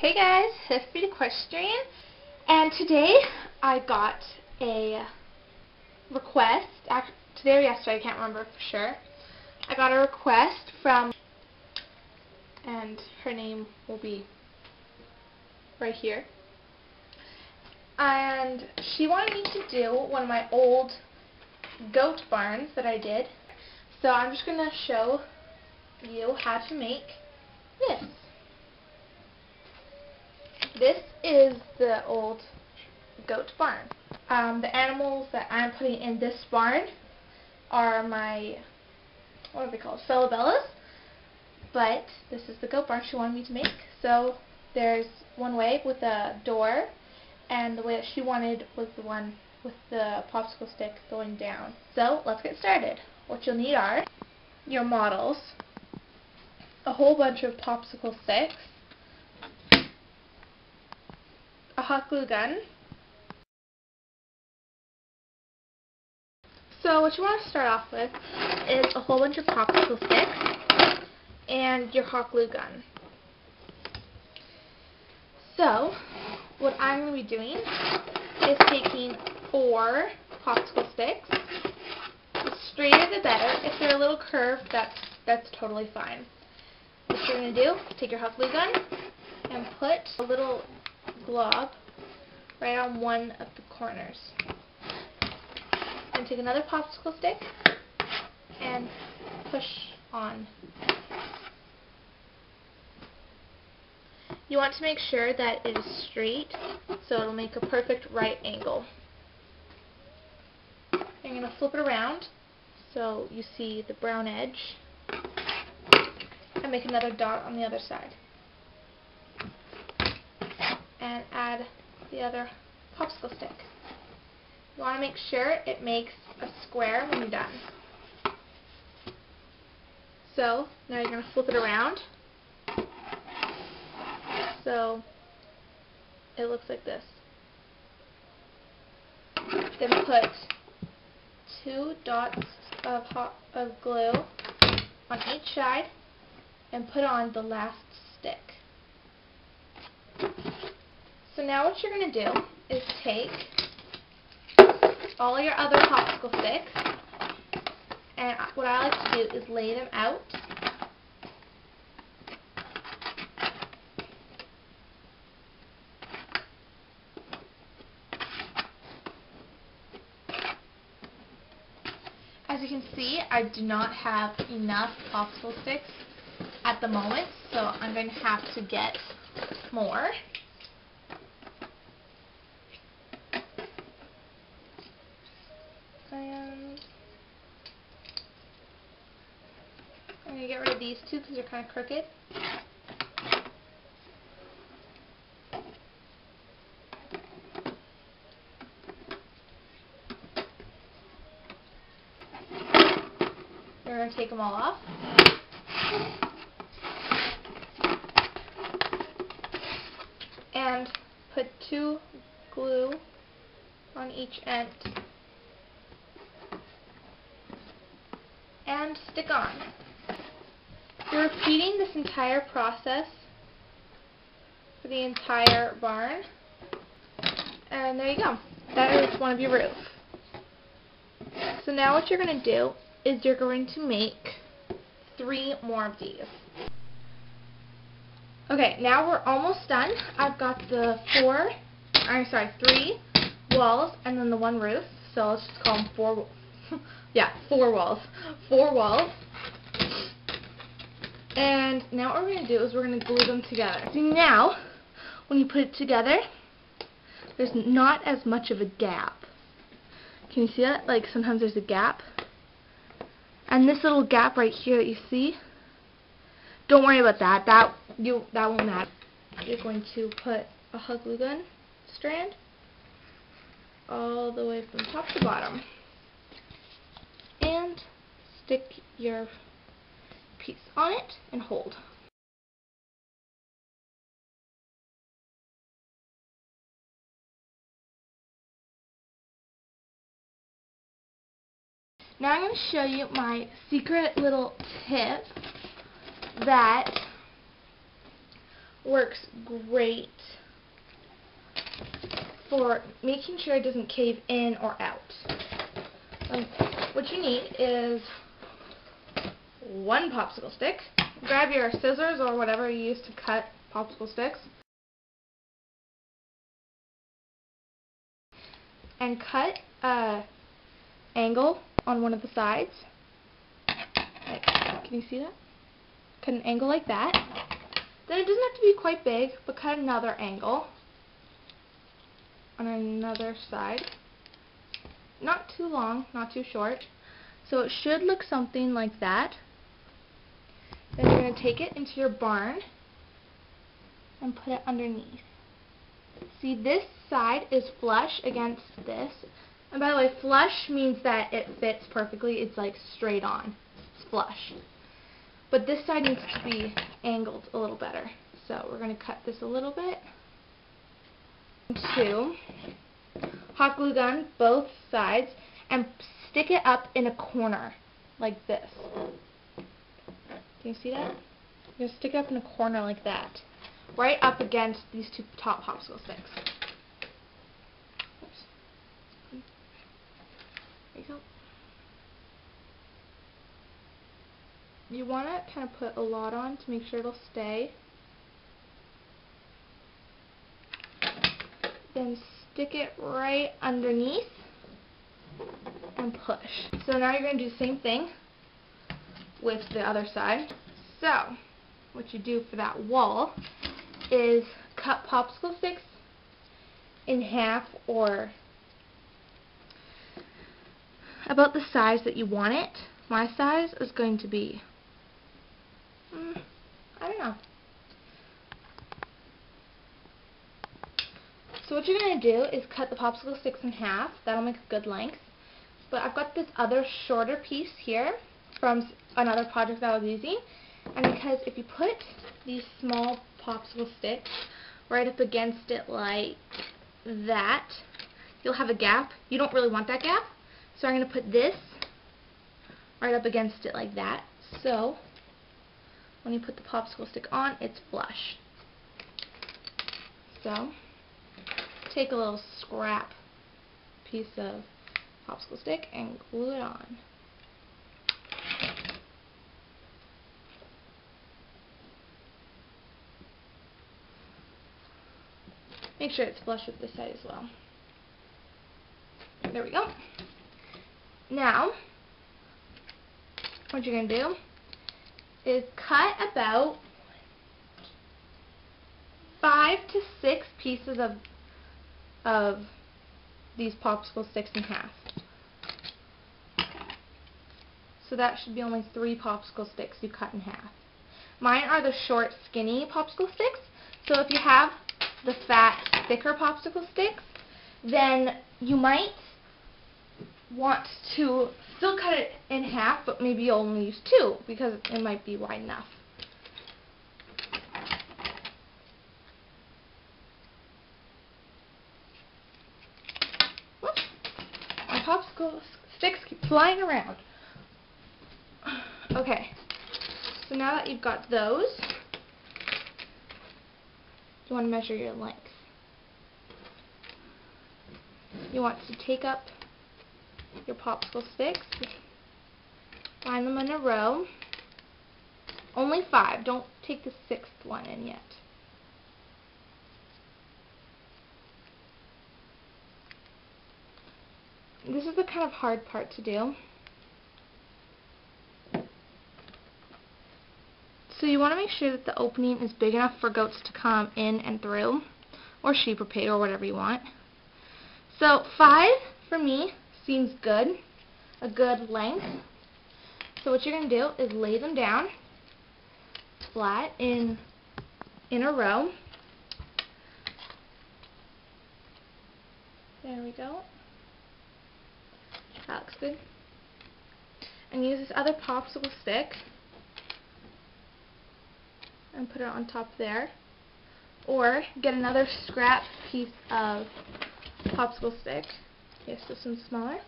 Hey guys, History Equestrian, and today I got a request, today or yesterday, I can't remember for sure. I got a request from, and her name will be right here, and she wanted me to do one of my old goat barns that I did, so I'm just going to show you how to make this. This is the old goat barn. The animals that I'm putting in this barn are my, what are they called, Felibellas. But this is the goat barn she wanted me to make. So there's one way with a door, and the way that she wanted was the one with the popsicle stick going down. So let's get started. What you'll need are your models, a whole bunch of popsicle sticks, a hot glue gun. So what you want to start off with is a whole bunch of popsicle sticks and your hot glue gun. So what I'm going to be doing is taking 4 popsicle sticks. The straighter the better. If they're a little curved, that's totally fine. What you're going to do, take your hot glue gun and put a little glob right on one of the corners. Then take another popsicle stick and push on. You want to make sure that it is straight, so it'll make a perfect right angle. I'm going to flip it around so you see the brown edge, and make another dot on the other side. And add the other popsicle stick. You want to make sure it makes a square when you're done. So now you're going to flip it around so it looks like this. Then put 2 dots of glue on each side and put on the last stick. So now what you're going to do is take all your other popsicle sticks, and what I like to do is lay them out As you can see, I do not have enough popsicle sticks at the moment, so I'm going to have to get more. And I'm going to get rid of these 2 because they're kind of crooked. We're going to take them all off. And put 2 glue on each end. And stick on. You're repeating this entire process for the entire barn. And there you go. That is one of your roof. So now what you're going to do is you're going to make 3 more of these. Okay, now we're almost done. I've got the 3 walls and then the 1 roof. So let's just call them 4. Yeah, 4 walls. 4 walls. And now what we're going to do is we're going to glue them together. See, now, when you put it together, there's not as much of a gap. Can you see that? Like, sometimes there's a gap. And this little gap right here that you see, don't worry about that. That won't matter. You're going to put a hot glue gun strand all the way from top to bottom. And stick your piece on it and hold. Now I'm going to show you my secret little tip that works great for making sure it doesn't cave in or out. What you need is one popsicle stick. Grab your scissors or whatever you use to cut popsicle sticks and cut an angle on one of the sides. Like, can you see that? Cut an angle like that. Then it doesn't have to be quite big, but cut another angle on another side. Not too long, not too short. So it should look something like that. Then you're going to take it into your barn and put it underneath. See, this side is flush against this. And by the way, flush means that it fits perfectly. It's like straight on. It's flush. But this side needs to be angled a little better. So we're going to cut this a little bit. 2. Hot glue gun both sides and stick it up in a corner like this. Can you see that? You're going to stick it up in a corner like that. Right up against these two top popsicle sticks. Oops. There you go. You want to kind of put a lot on to make sure it'll stay. Then stick it right underneath and push. So now you're going to do the same thing with the other side. So what you do for that wall is cut popsicle sticks in half or about the size that you want it. My size is going to be, I don't know. So what you're going to do is cut the popsicle sticks in half. That'll make a good length. But I've got this other shorter piece here from another project that I was using. And because if you put these small popsicle sticks right up against it like that, you'll have a gap. You don't really want that gap. So I'm going to put this right up against it like that. So when you put the popsicle stick on, it's flush. So take a little scrap piece of popsicle stick and glue it on. Make sure it's flush with this side as well. There we go. Now, what you're going to do is cut about 5 to 6 pieces of these popsicle sticks in half. So that should be only 3 popsicle sticks you cut in half. Mine are the short, skinny popsicle sticks. So if you have the fat, thicker popsicle sticks, then you might want to still cut it in half, but maybe you'll only use 2 because it might be wide enough. Whoops. My popsicle sticks keep flying around. Okay, so now that you've got those, you want to measure your length. You want to take up your popsicle sticks, line them in a row. Only 5. Don't take the 6th one in yet. This is the kind of hard part to do. So you want to make sure that the opening is big enough for goats to come in and through, or sheep or pig or whatever you want. So 5 for me seems good, a good length. So what you're going to do is lay them down flat in a row. There we go. That looks good. And use this other popsicle stick and put it on top there. Or get another scrap piece of popsicle stick. Yes, this one's smaller.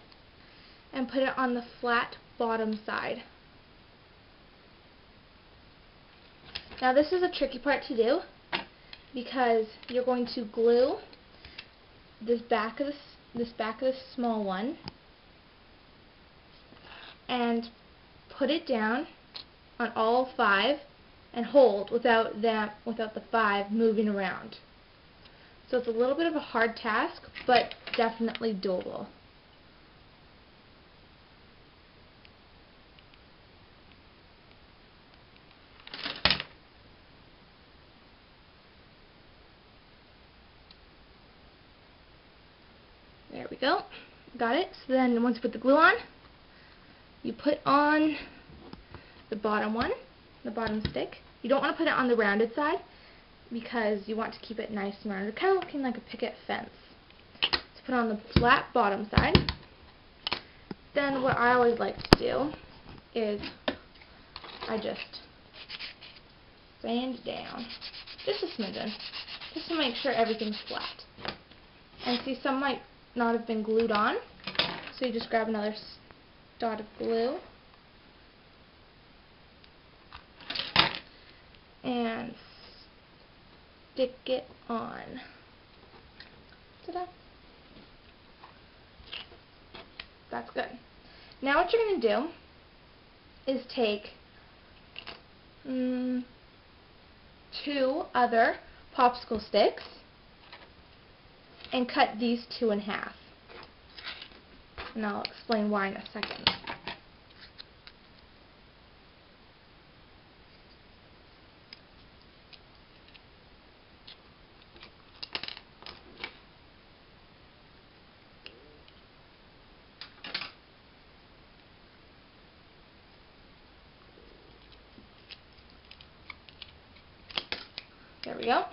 And put it on the flat bottom side. Now this is a tricky part to do because you're going to glue this back of this small one and put it down on all 5 and hold without the 5 moving around. So it's a little bit of a hard task, but definitely doable. There we go. Got it. So then once you put the glue on, you put on the bottom one, the bottom stick. You don't want to put it on the rounded side because you want to keep it nice and rounded, kind of looking like a picket fence. So put on the flat bottom side. Then what I always like to do is I just sand it down just a smidgen, just to make sure everything's flat. And see, some might not have been glued on, so you just grab another dot of glue and stick it on. Ta-da! That's good. Now what you're going to do is take 2 other popsicle sticks and cut these 2 in half. And I'll explain why in a second. There we go.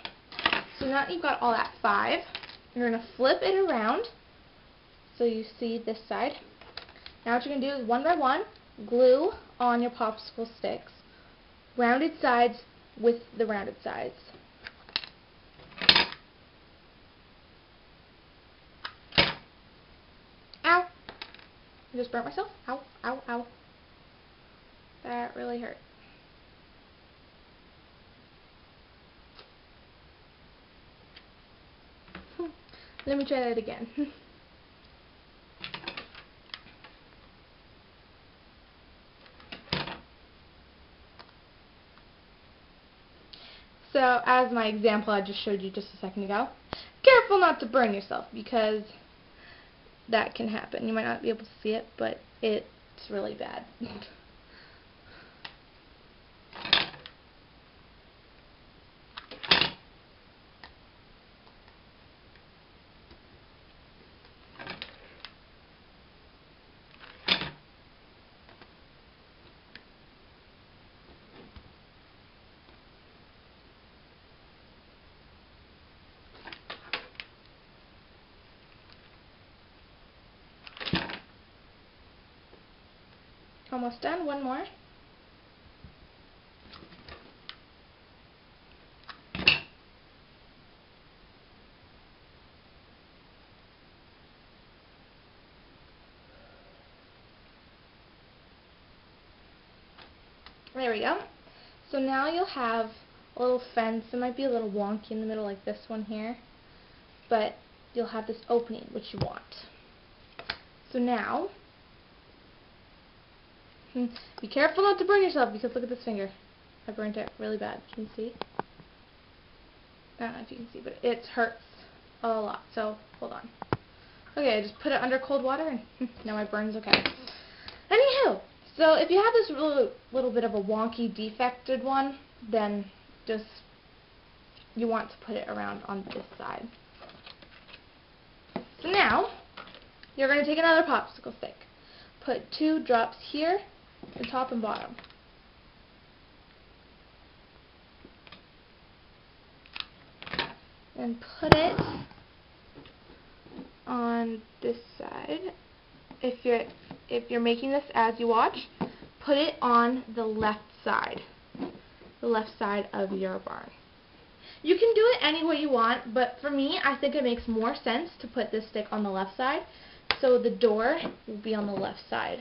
So now that you've got all that 5, you're going to flip it around so you see this side. Now what you're going to do is one by one, glue on your popsicle sticks, rounded sides with the rounded sides. Ow! I just burnt myself. Ow, ow, ow. That really hurt. Let me try that again. So, as my example I just showed you just a second ago, careful not to burn yourself because that can happen. You might not be able to see it, but it's really bad. Almost done. One more. There we go. So now you'll have a little fence. It might be a little wonky in the middle like this one here, but you'll have this opening which you want. So now, be careful not to burn yourself because look at this finger. I burnt it really bad. Can you see? I don't know if you can see, but it hurts a lot. So hold on. Okay, I just put it under cold water and now my burn's okay. Anywho, so if you have this little bit of a wonky defected one, then just you want to put it around on this side. So now you're going to take another popsicle stick. Put 2 drops here, the top and bottom. And put it on this side. If you're making this as you watch, put it on the left side of your barn. You can do it any way you want, but for me, I think it makes more sense to put this stick on the left side, so the door will be on the left side.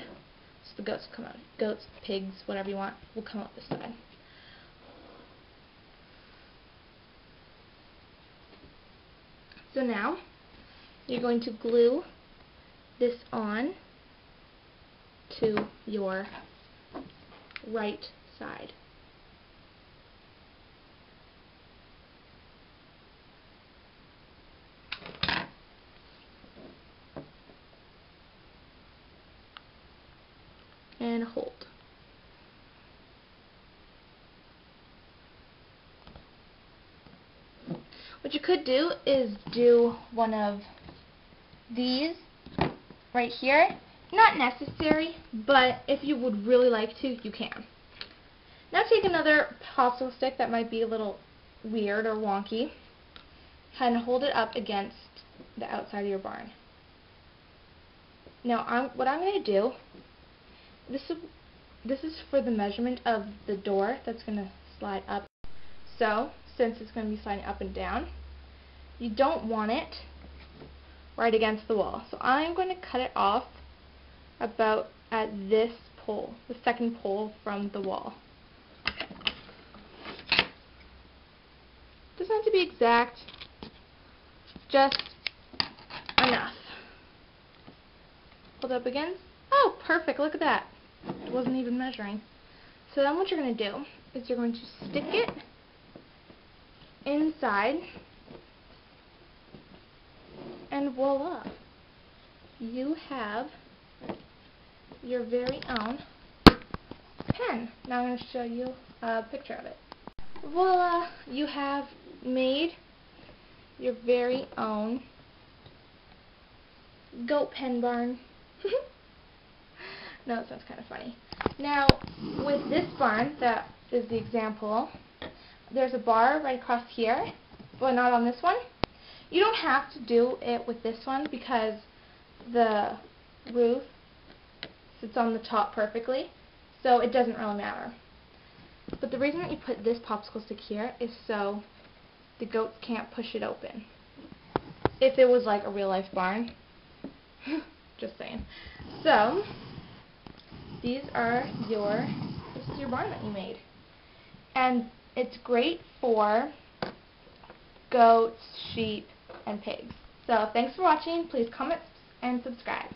So the goats come out. Goats, pigs, whatever you want, will come out this side. So now you're going to glue this on to your right side. And hold. What you could do is do one of these right here. Not necessary, but if you would really like to, you can. Now take another popsicle stick that might be a little weird or wonky and hold it up against the outside of your barn. Now what I'm going to do, this is for the measurement of the door that's going to slide up. So, since it's going to be sliding up and down, you don't want it right against the wall. So I'm going to cut it off about at this pole, the second pole from the wall. Doesn't have to be exact, just enough. Hold up again. Oh, perfect, look at that. It wasn't even measuring. So then what you're going to do is you're going to stick it inside, and voila, you have your very own pen. Now I'm going to show you a picture of it. Voila, you have made your very own goat pen barn. No, it sounds kind of funny. Now, with this barn, that is the example, there's a bar right across here, but not on this one. You don't have to do it with this one because the roof sits on the top perfectly, so it doesn't really matter. But the reason that you put this popsicle stick here is so the goats can't push it open. If it was like a real life barn. Just saying. So, this is your barn that you made. And it's great for goats, sheep, and pigs. So thanks for watching. Please comment and subscribe.